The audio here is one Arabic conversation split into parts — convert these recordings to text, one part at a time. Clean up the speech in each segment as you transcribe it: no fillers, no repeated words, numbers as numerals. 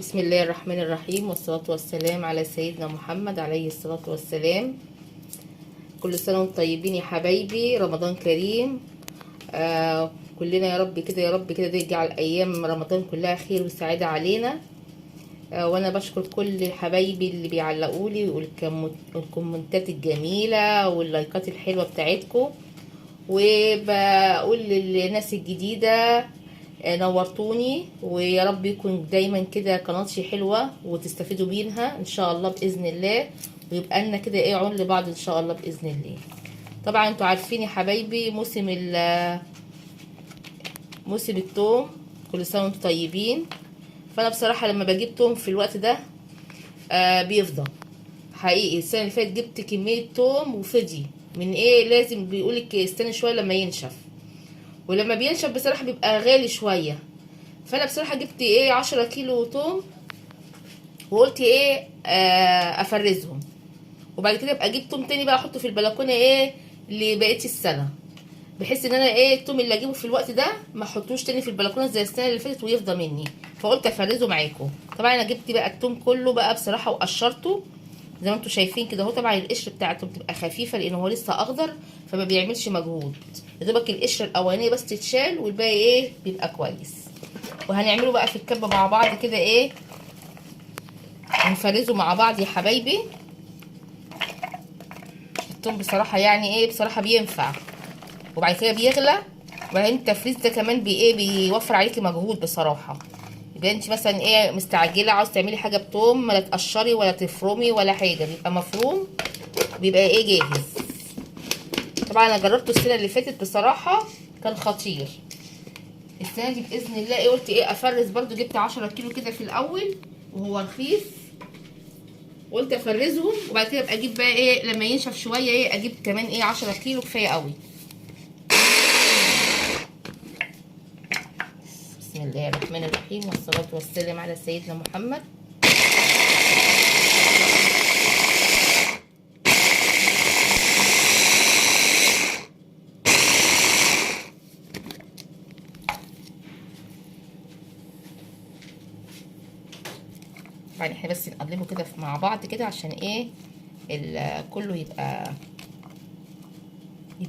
بسم الله الرحمن الرحيم، والصلاة والسلام على سيدنا محمد عليه الصلاة والسلام. كل سنة وانتم طيبين يا حبايبي، رمضان كريم. كلنا يا رب كده، يا رب كده يجعل أيام رمضان كلها خير وسعادة علينا. وانا بشكر كل حبايبي اللي بيعلقولي والكومنتات الجميلة واللايكات الحلوة بتاعتكم، وبقول للناس الجديدة نورتوني، ويا رب يكون دايما كده قناتي حلوة وتستفيدوا منها ان شاء الله بإذن الله، ويبقى لنا كده ايه عون لبعض ان شاء الله بإذن الله. طبعا انتوا عارفين يا حبايبي موسم التوم، كل سنة وانتم طيبين. فانا بصراحة لما بجيب توم في الوقت ده بيفضى حقيقي. السنة اللي فاتت جبت كمية توم وفضي من ايه، لازم بيقولك استنى شوية لما ينشف، ولما بينشف بصراحة بيبقى غالي شوية. فانا بصراحة جبت ايه 10 كيلو توم، وقلت ايه افرزهم، وبعد كده ابقى اجيب توم تاني بقى احطه في البلكونة ايه لبقية السنة، بحيث ان انا ايه التوم اللي اجيبه في الوقت ده ما احطوش تاني في البلكونة زي السنة اللي فاتت ويفضى مني. فقلت افرزه معاكم. طبعا انا جبت بقى التوم كله بقى بصراحة وقشرته زي ما انتم شايفين كده اهو. طبعا القشر بتاعته بتبقى خفيفه لان هو لسه اخضر، فما بيعملش مجهود، يا دوبك القشره الاولانيه بس تتشال والباقي ايه بيبقى كويس. وهنعمله بقى في الكبه مع بعض كده ايه، نفرزه مع بعض يا حبايبي. التوم بصراحه يعني ايه بصراحه بينفع، وبعد كده بيغلى، وبعدين التفريز ده كمان ايه بيوفر عليكي مجهود بصراحه. يبقى انت مثلا ايه مستعجله عاوز تعملي حاجه بتوم، ولا تقشري ولا تفرمي ولا حاجه، بيبقى مفروم، بيبقى ايه جاهز. طبعا انا جربته السنه اللي فاتت بصراحه كان خطير. السنه دي باذن الله ايه قلت ايه افرز برضو، جبت 10 كيلو كده في الاول وهو رخيص، قلت افرزهم وبعد كده ابقى اجيب بقى ايه لما ينشف شويه ايه اجيب كمان ايه 10 كيلو كفايه قوي. بسم الله الرحمن الرحيم، والصلاه والسلام على سيدنا محمد. طبعا احنا بس نقلبه كده مع بعض كده عشان ايه كله يبقى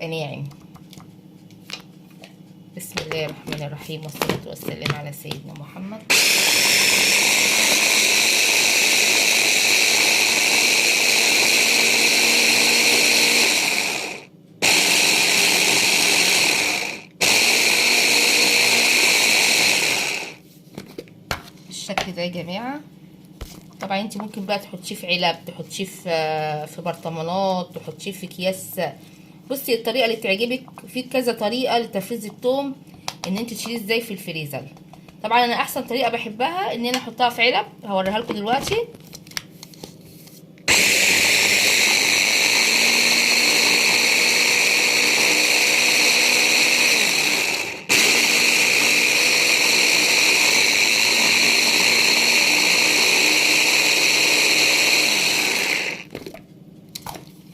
ناعم. بسم الله الرحمن الرحيم، والصلاة والسلام على سيدنا محمد. بالشكل ده يا جماعة. طبعا انت ممكن بقى تحطيه في علب، تحطيه في برطمانات، تحطيه في اكياس. بصي الطريقه اللي تعجبك، في كذا طريقه لتفريز الثوم ان انت تشيليه ازاي في الفريزر. طبعا انا احسن طريقه بحبها ان انا احطها في علب، هوريها لكم دلوقتي.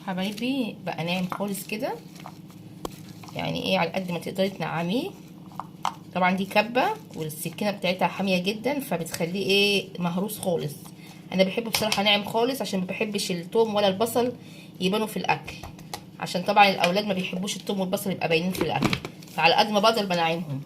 حبايبي بقى ناعم خالص كده، يعني ايه على قد ما تقدري تنعميه. طبعا دي كبه والسكينه بتاعتها حاميه جدا فبتخليه ايه مهروس خالص. انا بحبه بصراحه ناعم خالص عشان ما بحبش الثوم ولا البصل يبانوا في الاكل، عشان طبعا الاولاد ما بيحبوش الثوم والبصل يبقى باينين في الاكل، فعلى قد ما بقدر بنعمهم.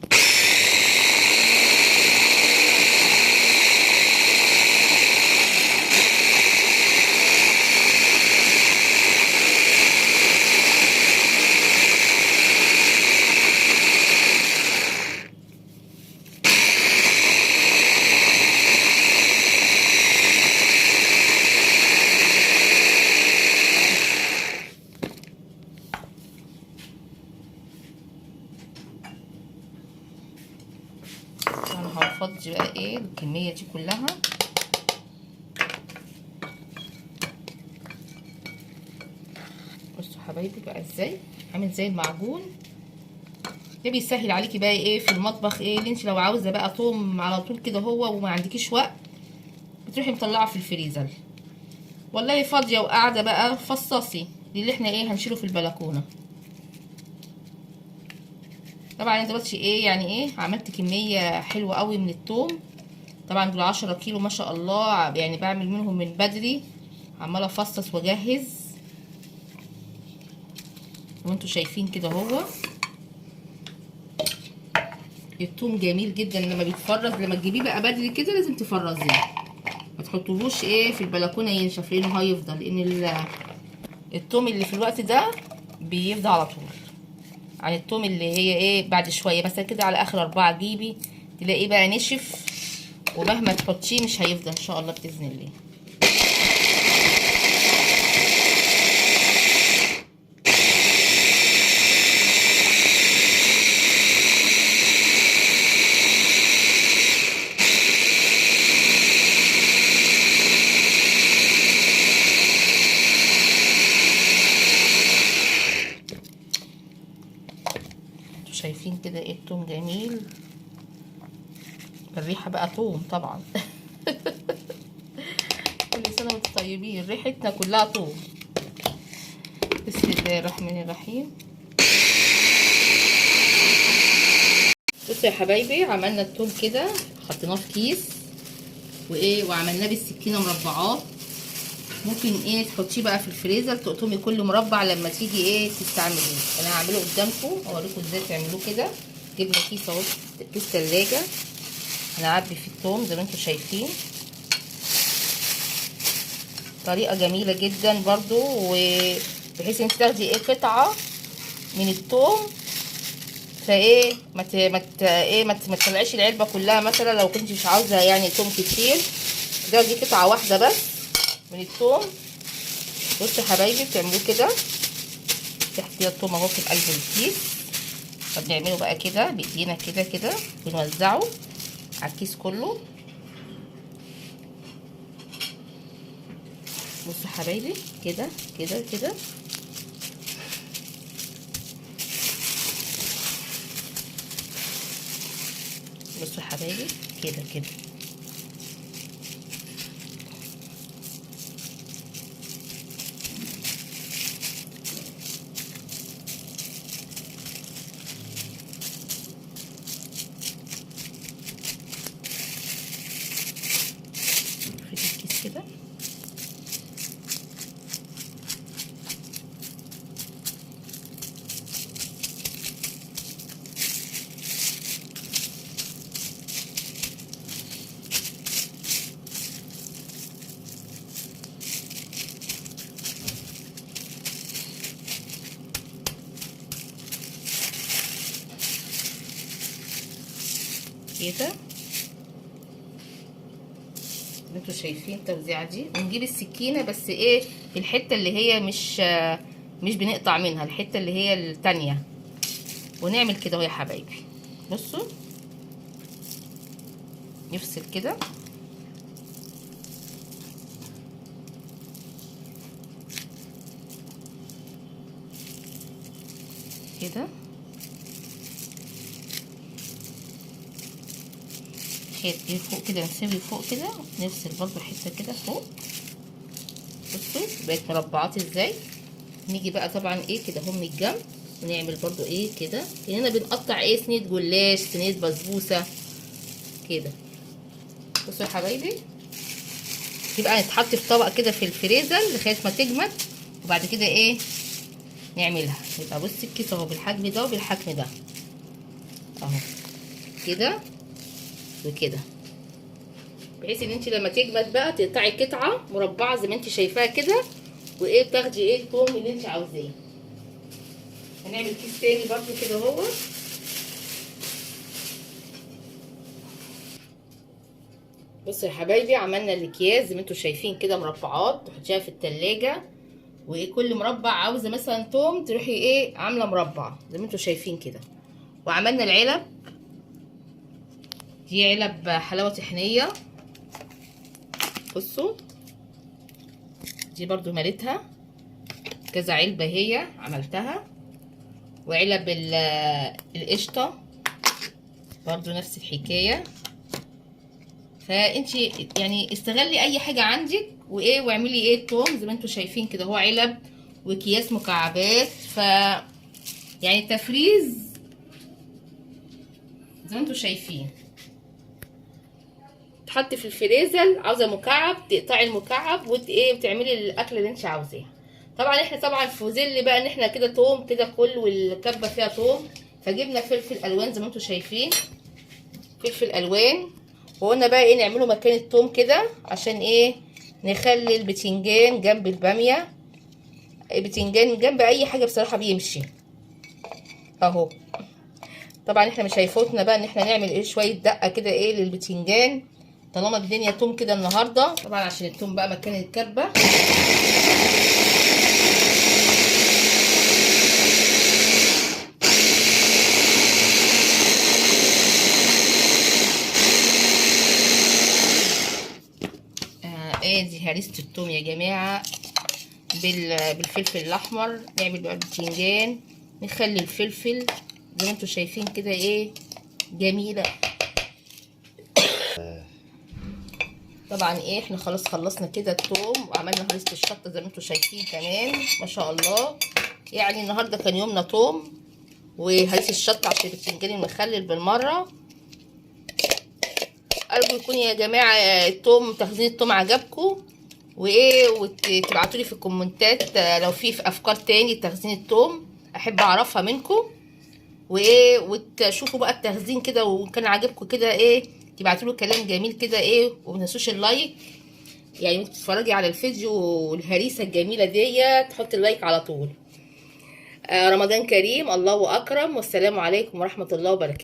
انا هفضي بقى ايه الكميه دي كلها. بصوا حبايبي بقى ازاي عامل زي المعجون. ده بيسهل عليكي بقى ايه في المطبخ، ايه اللي انت لو عاوزه بقى طوم على طول كده هو وما عندكيش وقت، بتروحي مطلعه في الفريزر. والله فاضيه وقاعده بقى فصصي اللي احنا ايه هنشيله في البلكونه. طبعا انا دلوقتي ايه يعني ايه عملت كميه حلوه قوي من الثوم، طبعا دول 10 كيلو ما شاء الله، يعني بعمل منهم من بدري، عماله افصص واجهز. وانتوا شايفين كده هو الثوم جميل جدا لما بيتفرز. لما تجيبيه بقى بدري كده لازم تفرزيه، ما تحطوهوش ايه في البلكونه ينشف، لانه هيفضل، لان الثوم اللي في الوقت ده بيفضل على طول عن الثوم اللي هي ايه بعد شويه. مثلا كده على اخر 4 جيبي تلاقيه بقى نشف، ومهما تحطيه مش هيفضل ان شاء الله باذن الله. شايفين كده ايه التوم جميل، الريحه بقى توم طبعا. كل سنه وانتم طيبين، ريحتنا كلها توم. بسم الله الرحمن الرحيم. بصوا يا حبايبي، عملنا التوم كده، حطيناه في كيس وايه، وعملناه بالسكينه مربعات. ممكن ايه تحطيه بقى في الفريزر، تقطمي كل مربع لما تيجي ايه تستعمليه. انا هعمله قدامكم اوريكم ازاي تعملوه كده. جبنا كيس اهو، كيس ثلاجه، هنعبي فيه الثوم زي ما انتم شايفين. طريقه جميله جدا برضو، وبحيث انت تاخدي ايه قطعه من الثوم، فايه ما تطلعيش العلبه كلها. مثلا لو كنت مش عاوزه يعني ثوم كتير، تاخدي قطعه واحده بس من الثوم. بصوا يا حبايبي بتعملوه كده، تحطي الثوم اهو في قلب الكيس. فبنعمله بقى كده بايدينا كده كده، بنوزعه على الكيس كله. بصوا يا حبايبي كده كده كده. بصوا يا حبايبي كده كده. في الكيس كده كده. انتوا شايفين التوزيعه دي. ونجيب السكينه بس ايه في الحته اللي هي مش بنقطع منها، الحته اللي هي التانية، ونعمل كده اهو يا حبايبي. بصوا نفصل كده كده، ايه فوق كده، نسوي فوق كده، نفصل برضو حته كده فوق. بصوا بقت مربعات ازاي. نيجي بقى طبعا ايه كده اهو من الجنب، ونعمل برضو ايه كده. هنا بنقطع ايه صينيه جلاش، صينيه بسبوسه كده. بصوا يا حبايبي، يبقى نتحط في طبق كده في الفريزر لغايه ما تجمد، وبعد كده ايه نعملها. يبقى بصي الكيس اهو بالحجم ده وبالحجم ده اهو كده وكده، بحيث ان انت لما تجمد بقى تقطعي قطعه مربعه زي ما انت شايفاها كده، وايه بتاخدي ايه الثوم اللي انت عاوزاه. هنعمل كيس تاني برضو كده اهو. بصوا يا حبايبي، عملنا الاكياس زي ما انتم شايفين كده مربعات، تحطيها في التلاجة. وايه كل مربع عاوزه مثلا توم تروحي ايه عامله مربع زي ما انتم شايفين كده. وعملنا العلب دي، علب حلاوه طحينيه. بصوا دي برضو مليتها كذا علبه هي عملتها. وعلب القشطه برضو نفس الحكايه. فانتي يعني استغلي اي حاجه عندك وايه، واعملي ايه التوم زي ما انتم شايفين كده. هو علب واكياس مكعبات، يعني تفريز زي ما انتم شايفين. تحط في الفريزر، عاوزه مكعب تقطعي المكعب وتعملي الاكل اللي انت عاوزاه. طبعا احنا في ظل بقى ان احنا كده توم كده كل، والكبه فيها توم، فجبنا فلفل الوان زي ما انتم شايفين، فلفل الوان. وقلنا بقى نعمله مكان التوم كده عشان نخلي البتنجان جنب الباميه، البتنجان جنب اي حاجه بصراحه بيمشي اهو. طبعا احنا مش هيفوتنا بقى ان احنا نعمل شويه دقه كده للبتنجان، طالما الدنيا توم كده النهارده. طبعا عشان التوم بقى مكان الكبه. دي هريسه التوم يا جماعه بالفلفل الاحمر. نعمل بقى البتنجان، نخلي الفلفل زي ما انتم شايفين كده جميله. طبعا احنا خلاص خلصنا كده التوم، وعملنا هريسه الشطه زي ما انتم شايفين كمان ما شاء الله. يعني النهارده كان يومنا توم وهريسه الشطه عشان البتنجان المخلل بالمره. ارجو يكون يا جماعه التوم، تخزين التوم عجبكم، وتبعتوا لي في الكومنتات لو في افكار تاني لتخزين التوم، احب اعرفها منكم. وتشوفوا بقى التخزين كده، وكان عاجبكم كده تبعتوا له كلام جميل كده وما تنسوش اللايك. يعني تتفرجي على الفيديو والهريسه الجميله دي تحط اللايك على طول. رمضان كريم، الله اكرم، والسلام عليكم ورحمه الله وبركاته.